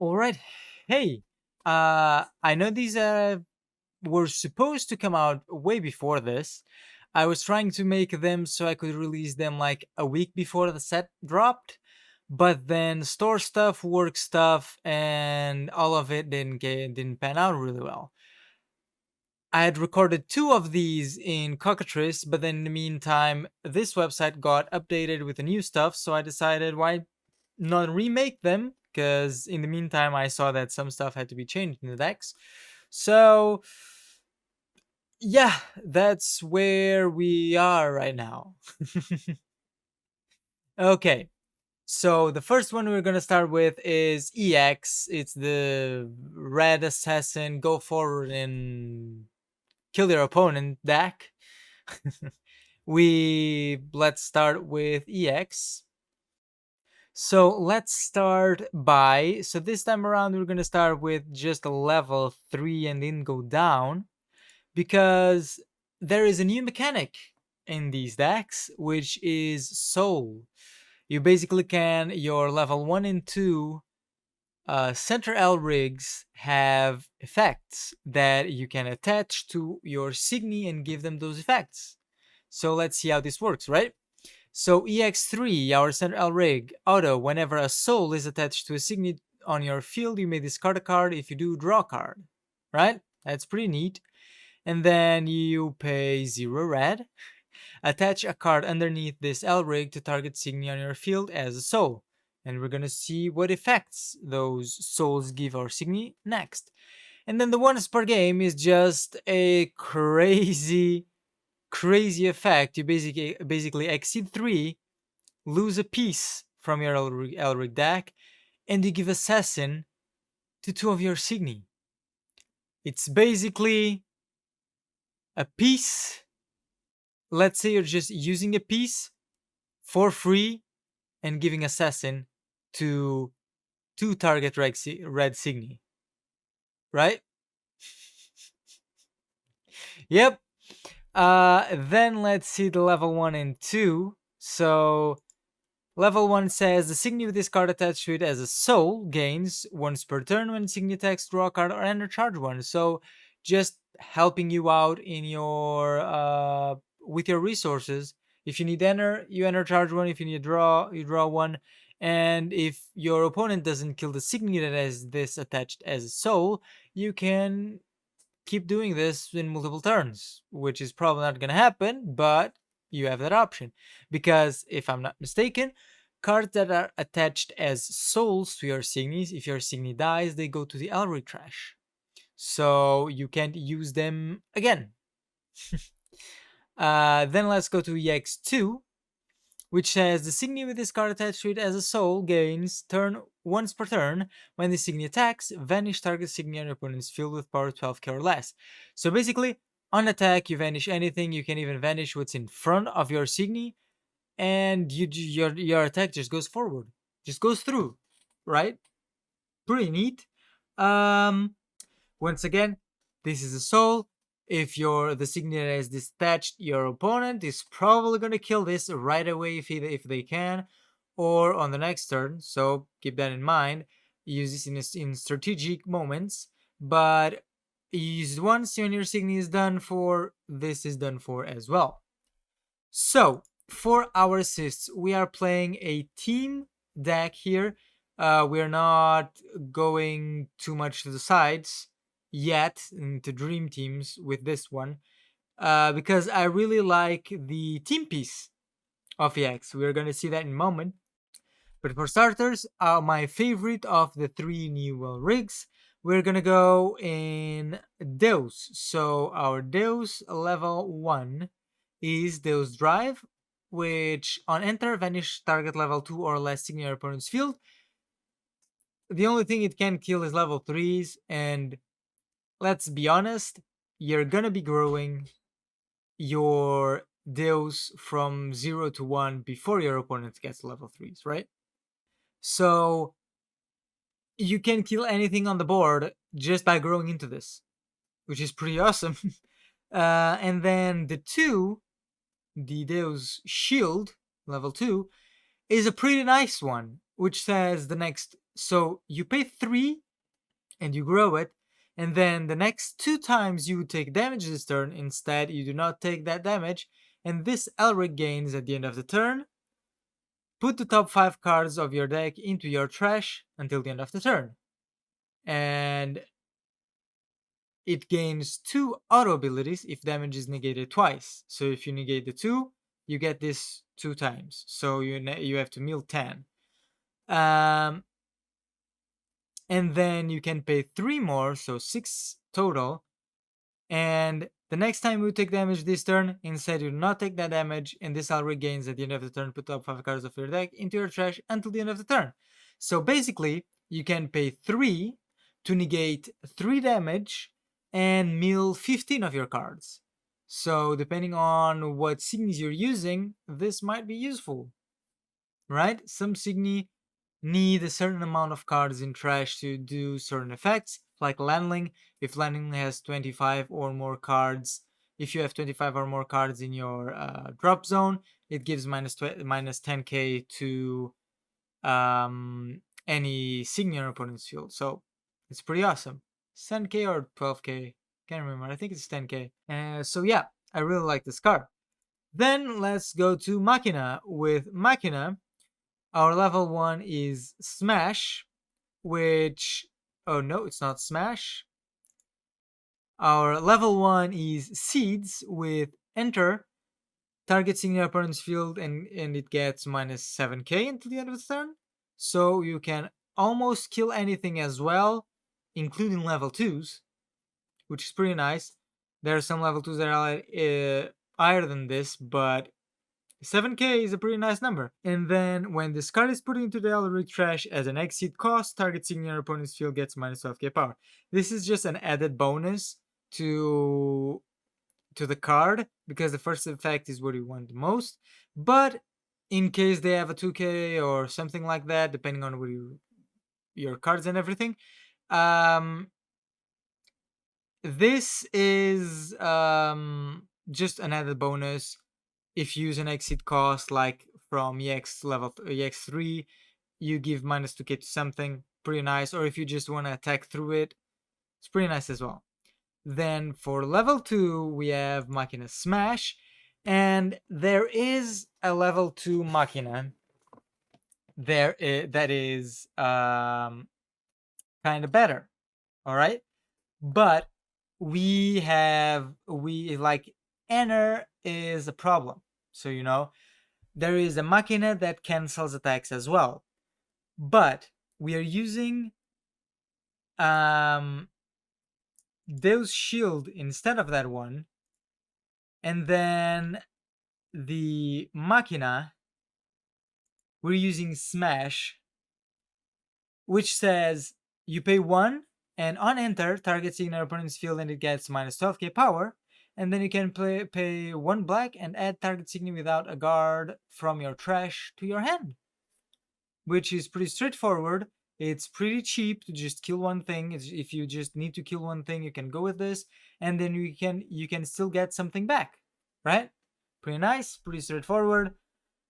All right. Hey, I know these were supposed to come out way before this. I was trying to make them so I could release them like a week before the set dropped, but then store stuff, work stuff, and all of it didn't pan out really well. I had recorded two of these in Cockatrice, but then in the meantime, this website got updated with the new stuff, so I decided why not remake them, because in the meantime I saw that some stuff had to be changed in the decks. So yeah, that's where we are right now. Okay, so the first one we're gonna start with is EX. It's the red assassin, go forward and kill your opponent deck. Let's start with EX. So let's start by, so this time around we're gonna start with just a level 3 and then go down, because there is a new mechanic in these decks, which is Soul. You basically can, your level 1 and 2 center L rigs have effects that you can attach to your Signy and give them those effects. So let's see how this works, right? So EX3, our center L rig, auto, whenever a soul is attached to a signet on your field, you may discard a card. If you do, draw a card. Right? That's pretty neat. And then you pay 0 red. Attach a card underneath this L rig to target signet on your field as a soul. And we're gonna see what effects those souls give our signet next. And then the once per game is just a crazy effect. You basically exceed 3, lose a piece from your Elric deck, and you give Assassin to 2 of your Signy. It's basically a piece. Let's say you're just using a piece for free and giving Assassin to 2 target red Signy. Right? Yep. Then let's see the level 1 and 2. So level 1 says the Signy with this card attached to it as a soul gains once per turn when Signy attacks, draw a card, or enter charge 1. So just helping you out in your with your resources. If you need enter, you enter charge 1. If you need draw, you draw 1. And if your opponent doesn't kill the Signy that has this attached as a soul, you can keep doing this in multiple turns, which is probably not going to happen, but you have that option. Because if I'm not mistaken, cards that are attached as souls to your Signies, if your Signy dies, they go to the Elric trash. So you can't use them again. Then let's go to EX2, which says the Signy with this card attached to it as a soul gains turn once per turn. When the Signy attacks, vanish target Signy on your opponent's field with power 12k or less. So basically, on attack, you vanish anything. You can even vanish what's in front of your Signy, and your attack just goes forward, just goes through, right? Pretty neat. Once again, this is a soul. If the signet is detached, your opponent is probably gonna kill this right away if they can, or on the next turn. So keep that in mind. Use this in strategic moments, but use once when your signet is done for. This is done for as well. So for our assists, we are playing a team deck here. We're not going too much to the sides yet into dream teams with this one, because I really like the team piece of EX. We're gonna see that in a moment. But for starters, my favorite of the 3 new rigs, we're gonna go in Deus. So our Deus level 1 is Deus Drive, which on enter, vanish target level 2 or less in your opponent's field. The only thing it can kill is level 3s, and let's be honest, you're gonna be growing your Deus from 0 to 1 before your opponent gets level 3s, right? So you can kill anything on the board just by growing into this, which is pretty awesome. And then the Deus Shield, level 2, is a pretty nice one. which says the next. So you pay 3 and you grow it, and then the next 2 times you take damage this turn, instead you do not take that damage, and this Elric gains at the end of the turn. Put the top 5 cards of your deck into your trash until the end of the turn. And it gains 2 auto abilities if damage is negated twice. So if you negate the 2, you get this 2 times. So you have to mill 10. And then you can pay 3 more, so 6 total. And the next time you take damage this turn, instead you do not take that damage, and this Elric gains at the end of the turn. Put top 5 cards of your deck into your trash until the end of the turn. So basically, you can pay 3 to negate 3 damage and mill 15 of your cards. So depending on what Signies you're using, this might be useful, right? Some Signy need a certain amount of cards in trash to do certain effects, like Landling. If Landling has 25 or more cards, if you have 25 or more cards in your drop zone, it gives minus 10k to any Signy on opponent's field. So it's pretty awesome. 10k or 12k, can't remember. I think it's 10k. So yeah, I really like this card. Then let's go to Machina. With Machina, our level 1 is Smash, which... Oh no, it's not Smash. Our level 1 is Seeds with Enter, targets in your opponent's field, and it gets minus 7k until the end of the turn. So you can almost kill anything as well, including level 2s, which is pretty nice. There are some level 2s that are higher than this, but 7k is a pretty nice number. And then when this card is put into the Elric trash as an exit cost, targeting your opponent's field gets minus 12k power. This is just an added bonus to the card, because the first effect is what you want the most. But in case they have a 2k or something like that, depending on what your cards and everything, this is just an added bonus. If you use an exit cost like from EX3, you give minus 2k to something, pretty nice. Or if you just want to attack through it, it's pretty nice as well. Then for level 2, we have Machina Smash, and there is a level 2 Machina there that is kind of better, all right? But we like Enter is a problem. So there is a Machina that cancels attacks as well, but we are using Deus Shield instead of that one, and then the Machina, we're using Smash, which says you pay 1, and on Enter, targets in your opponent's field and it gets minus 12k power, and then you can pay 1 black and add target Signy without a guard from your trash to your hand, which is pretty straightforward. It's pretty cheap to just kill one thing. If you just need to kill one thing, you can go with this, and then you can still get something back, right? Pretty nice, pretty straightforward.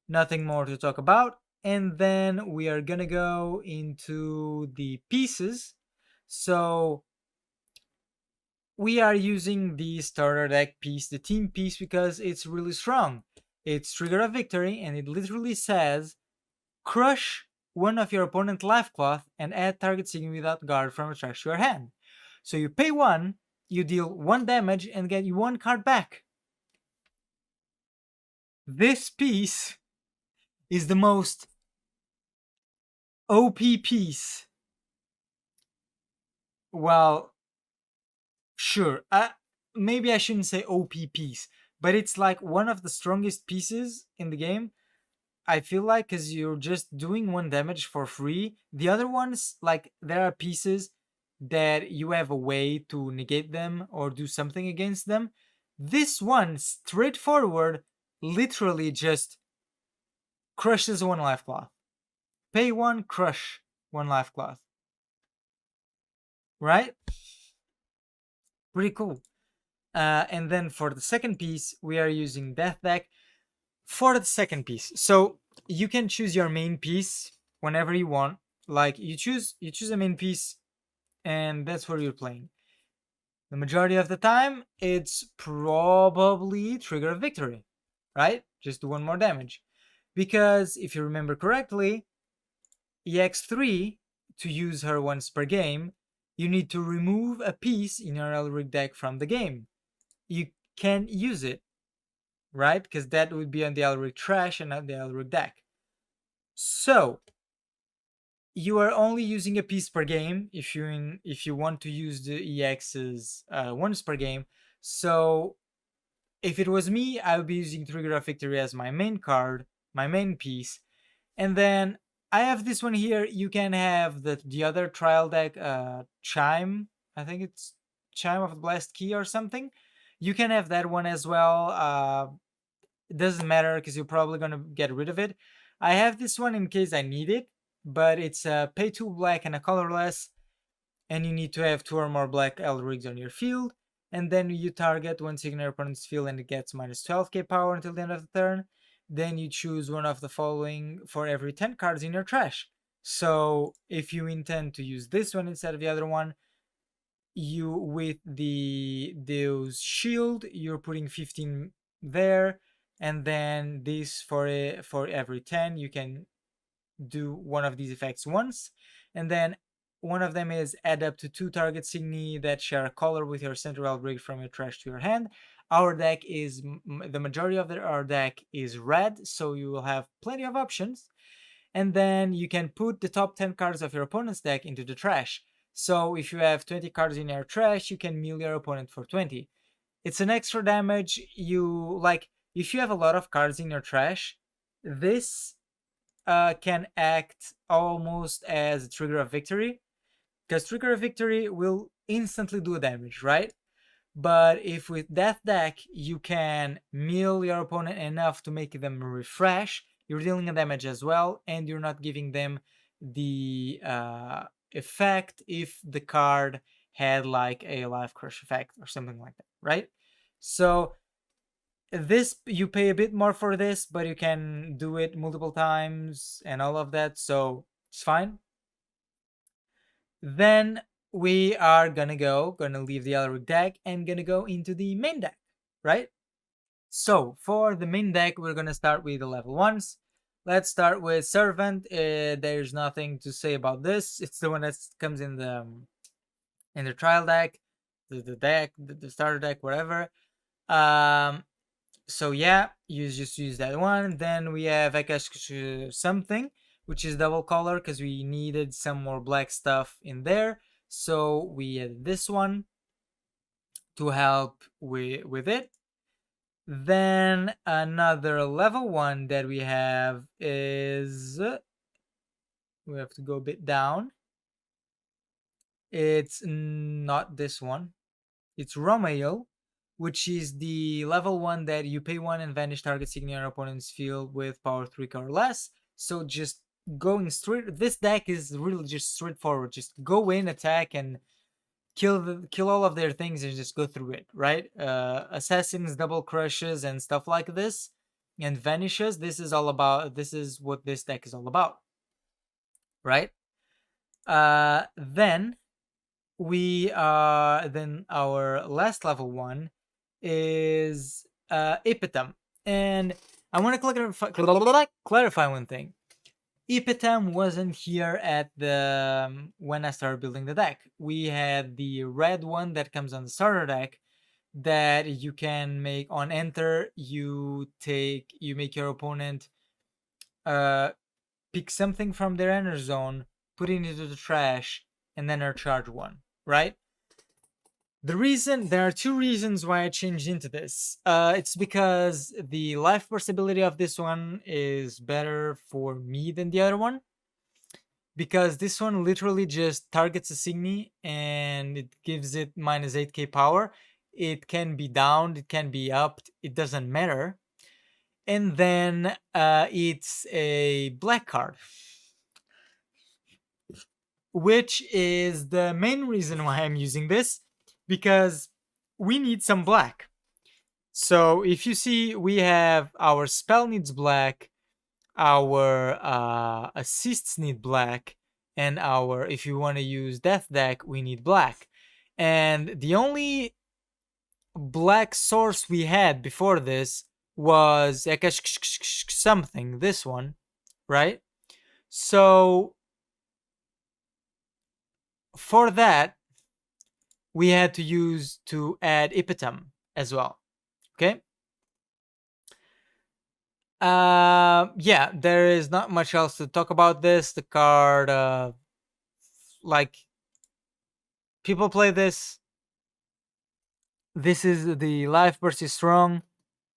Nothing more to talk about. And then we are gonna go into the pieces. So we are using the starter deck piece, the team piece, because it's really strong. It's Trigger of Victory, and it literally says crush one of your opponent's life cloth and add target Signy without guard from a trash to your hand. So you pay 1, you deal 1 damage and get 1 card back. This piece is the most OP piece. Well, sure, maybe I shouldn't say OP piece, but it's like one of the strongest pieces in the game, I feel like, because you're just doing 1 damage for free. The other ones, like, there are pieces that you have a way to negate them or do something against them. This one, straightforward, literally just crushes 1 life cloth. Pay 1, crush 1 life cloth. Right? Pretty cool. And then for the second piece, we are using Death Deck for the second piece. So you can choose your main piece whenever you want. Like you choose a main piece, and that's where you're playing. The majority of the time, it's probably Trigger of Victory, right? Just do one more damage. Because if you remember correctly, EX3, to use her once per game, you need to remove a piece in your Elric deck from the game. You can't use it, right? Because that would be on the Elric trash and not the Elric deck. So you are only using a piece per game if you want to use the EXs once per game. So if it was me, I would be using Trigger of Victory as my main card, my main piece, and then I have this one here. You can have the other trial deck, Chime. I think it's Chime of the Blessed Key or something. You can have that one as well. It doesn't matter because you're probably gonna get rid of it. I have this one in case I need it, but it's a pay 2 black and a colorless, and you need to have 2 or more black Elrics on your field, and then you target one signal your opponent's field and it gets minus 12k power until the end of the turn. Then you choose one of the following for every 10 cards in your trash. So if you intend to use this one instead of the other one, you with those shield, you're putting 15 there, and then this for every 10 you can do one of these effects once, and then one of them is add up to 2 target signi that share a color with your central rig from your trash to your hand. Our deck is the majority of our deck is red, so you will have plenty of options. And then you can put the top 10 cards of your opponent's deck into the trash. So if you have 20 cards in your trash, you can mill your opponent for 20. It's an extra damage. You like if you have a lot of cards in your trash, this can act almost as a Trigger of Victory, because Trigger of Victory will instantly do damage, right? But if with that deck you can mill your opponent enough to make them refresh, you're dealing a damage as well, and you're not giving them the effect if the card had like a Life Crush effect or something like that, right? So this, you pay a bit more for this, but you can do it multiple times and all of that, so it's fine. Then we are gonna leave the Elric deck and gonna go into the main deck, right? So for the main deck, we're gonna start with the level 1s. Let's start with Servant. There's nothing to say about this. It's the one that comes in the trial deck, the starter deck, whatever. So yeah, you just use that one. Then we have Akash something, which is double color because we needed some more black stuff in there. So we added this one to help with it. Then another level 1 that we have is, we have to go a bit down. It's not this one. It's Romail, which is the level 1 that you pay 1 and vanish target signature your opponent's field with power 3 or less. So just going straight, this deck is really just straightforward. Just go in, attack, and kill all of their things and just go through it, right? Assassins, double crushes, and stuff like this, and vanishes. This is what this deck is all about, right? Then our last level 1 is Ipetam, and I want to clarify one thing. Ipetam wasn't here at the when I started building the deck. We had the red one that comes on the starter deck that you can make on enter. You make your opponent pick something from their energy zone, put it into the trash, and then charge one, right? There are 2 reasons why I changed into this. It's because the life possibility of this one is better for me than the other one. Because this one literally just targets a Signy and it gives it minus 8k power. It can be downed, it can be upped, it doesn't matter. And then it's a black card, which is the main reason why I'm using this, because we need some black. So if you see, we have our spell needs black, our assists need black, and our, if you want to use Death Deck, we need black. And the only black source we had before this was something, this one, right? So for that, we had to add Ipetum as well. Okay. Yeah, there is not much else to talk about this. The card, like, people play this. This is the life burst is strong.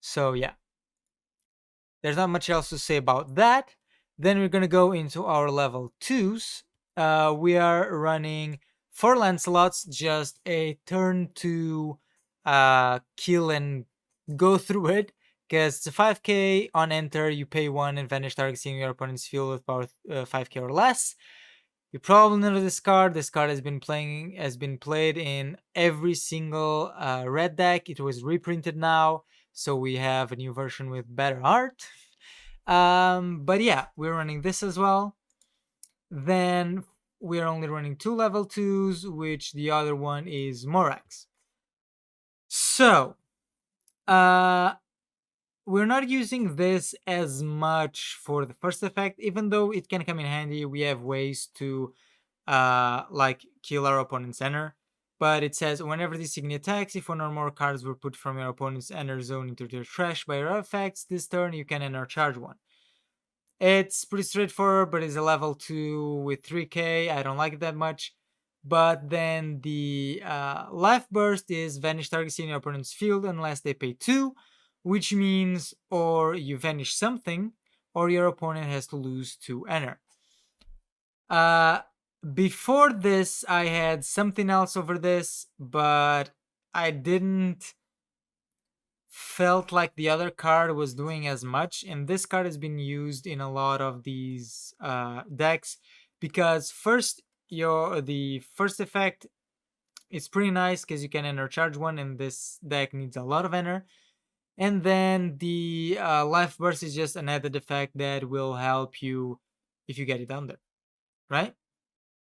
So yeah, there's not much else to say about that. Then we're gonna go into our level 2s. We are running 4 Lancelots, just a turn to kill and go through it. Because it's a 5k on enter, you pay 1 and vanish targeting your opponent's field with power 5k or less. You probably know this card. This card has been played in every single red deck. It was reprinted now, so we have a new version with better art. But yeah, we're running this as well. Then we're only running 2 level 2s, which the other one is Morax. So, we're not using this as much for the first effect, even though it can come in handy. We have ways to like kill our opponent's enter. But it says whenever this signy attacks, if one or more cards were put from your opponent's enter zone into their trash by your effects, this turn you can enter charge 1. It's pretty straightforward, but it's a level 2 with 3k. I don't like it that much. But then the life burst is vanish targets in your opponent's field unless they pay 2, which means or you vanish something or your opponent has to lose 2 enter. Before this, I had something else over this, but I didn't felt like the other card was doing as much, and this card has been used in a lot of these decks because the first effect is pretty nice because you can enter charge 1, and this deck needs a lot of enter. And then the life burst is just an added effect that will help you if you get it under, right?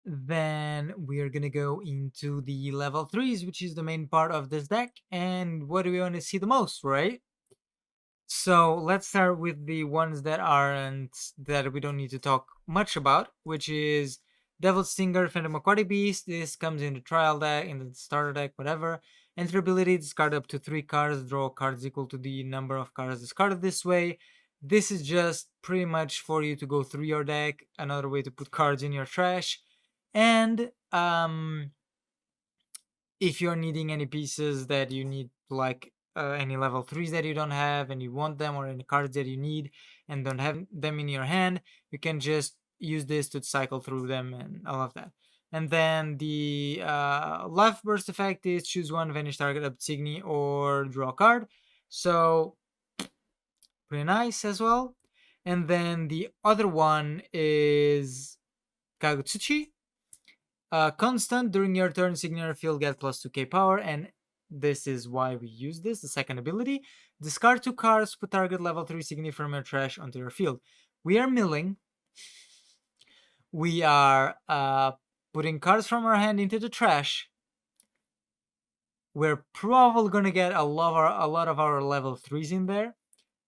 Then we're gonna go into the level 3s, which is the main part of this deck, and what do we want to see the most, right? So let's start with the ones that we don't need to talk much about, which is Devil Stinger, Phantom Aquatic Beast. This comes in the trial deck, in the starter deck, whatever. Enter ability, discard up to 3 cards, draw cards equal to the number of cards discarded this way. This is just pretty much for you to go through your deck, another way to put cards in your trash. And if you're needing any pieces that you need, like any level 3s that you don't have and you want them, or any cards that you need and don't have them in your hand, you can just use this to cycle through them and all of that. And then the life burst effect is choose 1, vanish target Signy, or draw a card. So pretty nice as well. And then the other one is Kagutsuchi. Constant, during your turn, Signature Field get plus 2k power, and this is why we use this, the second ability. Discard 2 cards, put target level 3 Signy from your trash onto your field. We are milling. We are putting cards from our hand into the trash. We're probably gonna get a lot of our level 3s in there.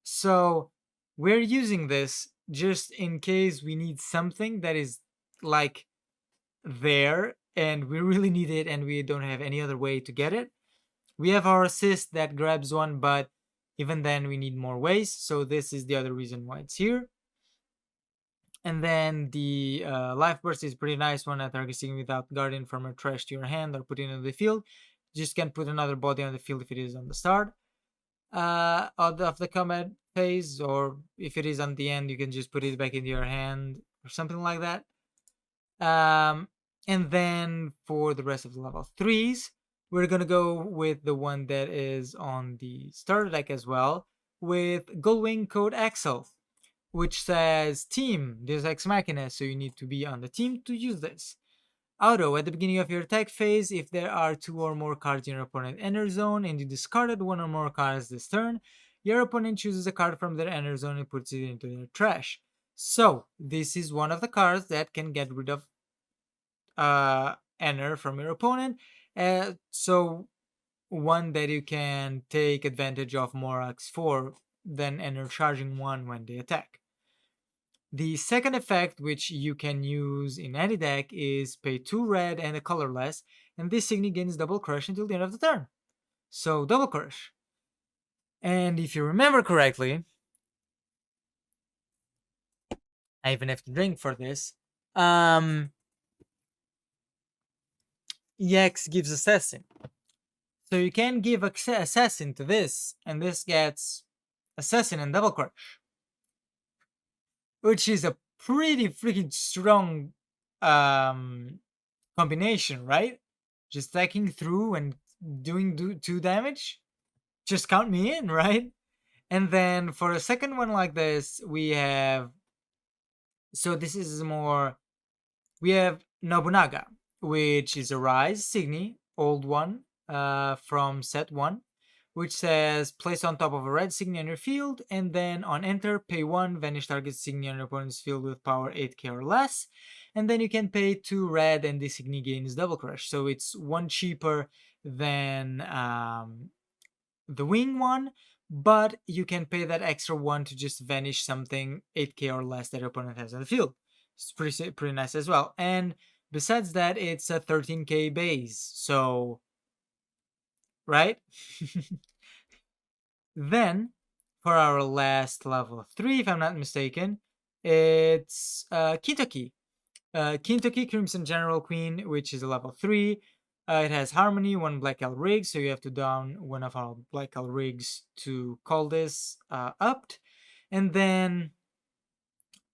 So we're using this just in case we need something that is like there and we really need it and we don't have any other way to get it. We have our assist that grabs 1, but even then we need more ways, so this is the other reason why it's here. And then the life burst is pretty nice one at targeting without guardian from your trash to your hand or putting it on the field. You just can't put another body on the field if it is on the start of the combat phase, or if it is on the end you can just put it back into your hand or something like that. And then for the rest of the level 3s, we're gonna go with the one that is on the starter deck as well, with Gullwing Code Axel, which says Team, Deus Ex Machina, so you need to be on the team to use this. Auto, at the beginning of your attack phase, if there are 2 or more cards in your opponent's enter zone and you discarded 1 or more cards this turn, your opponent chooses a card from their enter zone and puts it into their trash. So this is one of the cards that can get rid of Enter from your opponent. So one that you can take advantage of Morax for than Enter charging one when they attack. The second effect, which you can use in any deck, is pay 2 red and a colorless, and this Signy gains double crush until the end of the turn. So double crush. And if you remember correctly, I even have to drink for this. EX gives Assassin. So you can give Assassin to this, and this gets Assassin and double crush, which is a pretty freaking strong combination, right? Just stacking through and doing 2 damage. Just count me in, right? And then for a second one like this, we have. So this is more. We have Nobunaga, which is a Rise Signy, old one, from set 1, which says place on top of a red Signy on your field, and then on enter, pay 1, vanish target Signy on your opponent's field with power 8k or less, and then you can pay 2 red and this Signy gains double crush, so it's 1 cheaper than the wing one, but you can pay that extra 1 to just vanish something 8k or less that your opponent has on the field. It's pretty nice as well. And besides that, it's a 13k base, so right? Then for our last level 3, if I'm not mistaken, it's Kintoki. Kintoki Crimson General Queen, which is a level 3. It has Harmony, 1 Black L rig, so you have to down one of our Black L rigs to call this upped. And then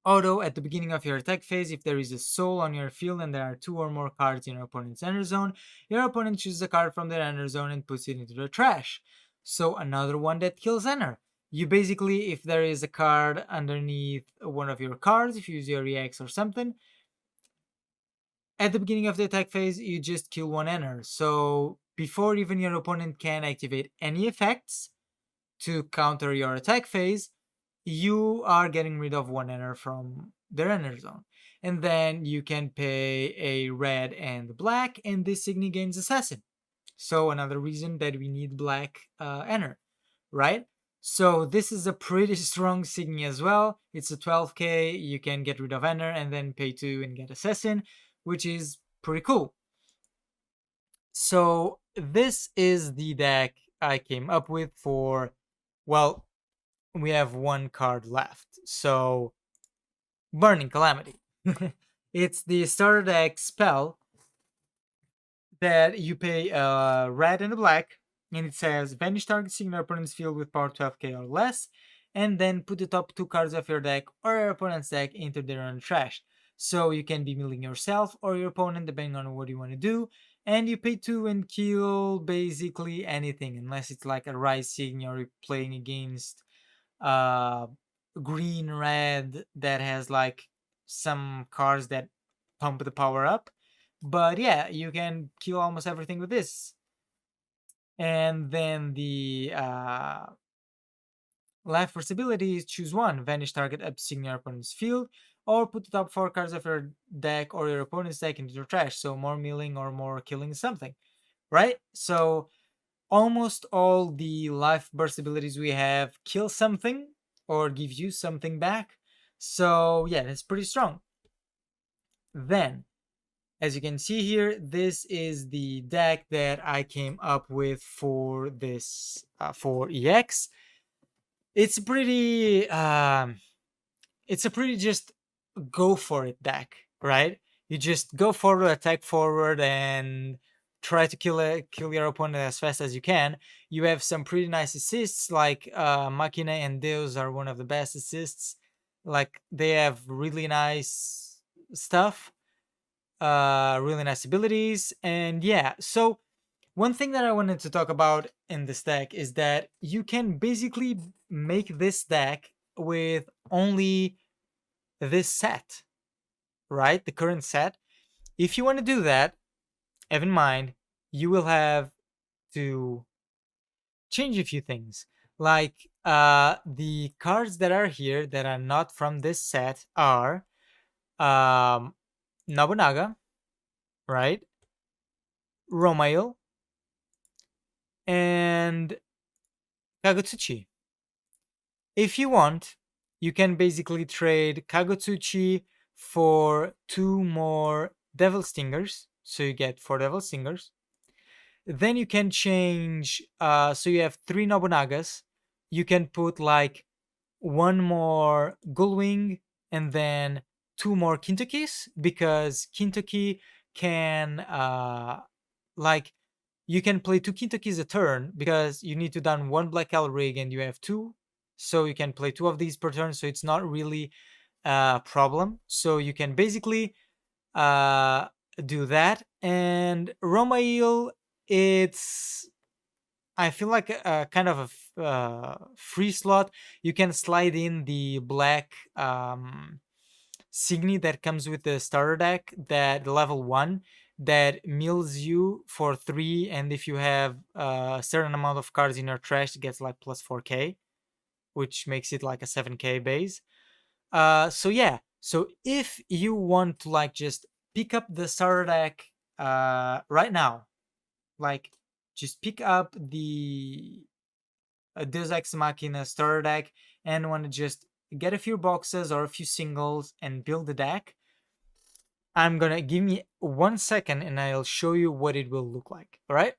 auto at the beginning of your attack phase, if there is a soul on your field and there are 2 or more cards in your opponent's ender zone, your opponent chooses a card from their ender zone and puts it into the trash. So another one that kills enter. You basically, if there is a card underneath one of your cards, if you use your EX or something, at the beginning of the attack phase, you just kill 1 enter. So before even your opponent can activate any effects to counter your attack phase, you are getting rid of 1 enter from their enter zone. And then you can pay a red and black, and this Signy gains Assassin. So another reason that we need black enter, right? So this is a pretty strong Signy as well. It's a 12k, you can get rid of enter and then pay 2 and get Assassin, which is pretty cool. So this is the deck I came up with for, well, we have 1 card left. So Burning Calamity. It's the starter deck spell that you pay a red and a black, and it says vanish target Signy opponent's field with power 12k or less, and then put the top 2 cards of your deck or your opponent's deck into their own trash. So you can be milling yourself or your opponent depending on what you want to do, and you pay 2 and kill basically anything, unless it's like a Rise Signy or you're playing against green red that has like some cards that pump the power up. But yeah, you can kill almost everything with this. And then the life force ability is choose 1, vanish target up Signy your opponent's field, or put the top 4 cards of your deck or your opponent's deck into your trash. So more milling or more killing something, right? So almost all the life burst abilities we have kill something or give you something back. So yeah, that's pretty strong. Then, as you can see here, this is the deck that I came up with for this for EX. It's pretty it's a pretty just go for it deck, right? You just go forward, attack forward, and try to kill your opponent as fast as you can. You have some pretty nice assists, like Machina and Deus are one of the best assists. Like they have really nice stuff, really nice abilities, and yeah. So one thing that I wanted to talk about in this deck is that you can basically make this deck with only this set, right? The current set. If you want to do that, have in mind, you will have to change a few things. Like The cards that are here that are not from this set are um, Nobunaga, right? Romail, and Kagutsuchi. If you want, you can basically trade Kagutsuchi for 2 more Devil Stingers, so you get 4 Devil Stingers. Then you can change, so you have 3 Nobunagas. You can put like 1 more Gullwing and then 2 more Kintokis, because Kintoki can like you can play 2 Kintokis a turn because you need to done 1 Black Owl Rig and you have 2. So you can play 2 of these per turn, so it's not really a problem. So you can basically uh, do that. And Romail, it's I feel like a kind of a free slot. You can slide in the black Signy that comes with the starter deck, that level 1, that mills you for 3, and if you have a certain amount of cards in your trash, it gets like plus 4k, which makes it like a 7k base. So yeah, so if you want to like just pick up the starter deck right now, like just pick up the Deus Ex Machina starter deck and want to just get a few boxes or a few singles and build the deck, I'm gonna give me 1 second and I'll show you what it will look like. All right.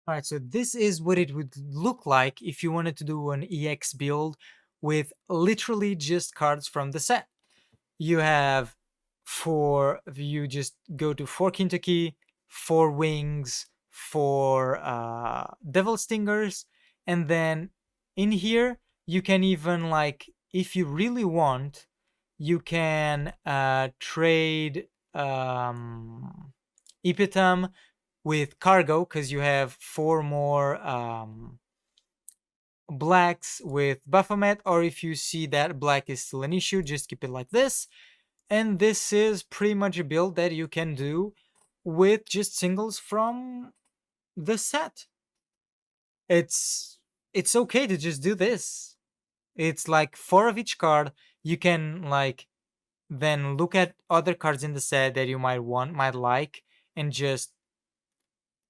All right. So this is what it would look like if you wanted to do an EX build with literally just cards from the set. You have you just go to 4 Kintoki, 4 Wings, 4 Devil Stingers, and then in here you can even, like, if you really want, you can trade Ipetam with Cargo, because you have 4 more blacks with Baphomet, or if you see that black is still an issue, just keep it like this. And this is pretty much a build that you can do with just singles from the set. It's okay to just do this. It's like 4 of each card. You can like then look at other cards in the set that you might like, and just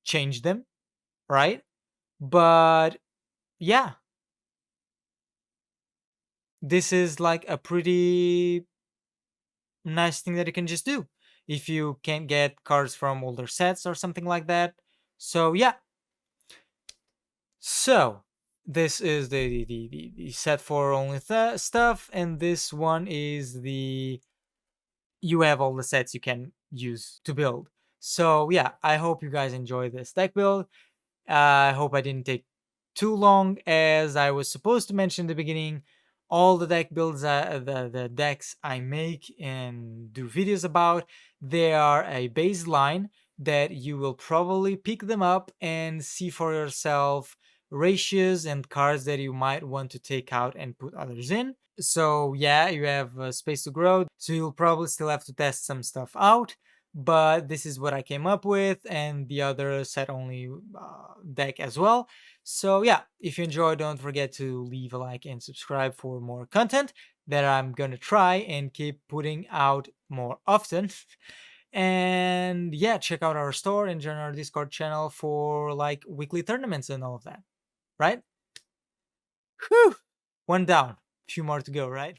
change them, right? But yeah, this is like a pretty nice thing that you can just do if you can't get cards from older sets or something like that. So yeah, so this is the set for only stuff, and this one is the you have all the sets you can use to build. So yeah, I hope you guys enjoy this deck build. I hope I didn't take too long. As I was supposed to mention in the beginning, all the deck builds, the decks I make and do videos about, they are a baseline that you will probably pick them up and see for yourself ratios and cards that you might want to take out and put others in. So yeah, you have space to grow, so you'll probably still have to test some stuff out, but this is what I came up with, and the other set only deck as well. So yeah, if you enjoyed, don't forget to leave a like and subscribe for more content that I'm gonna try and keep putting out more often. And yeah, check out our store and join our Discord channel for like weekly tournaments and all of that, right? Whew! One down, few more to go, right?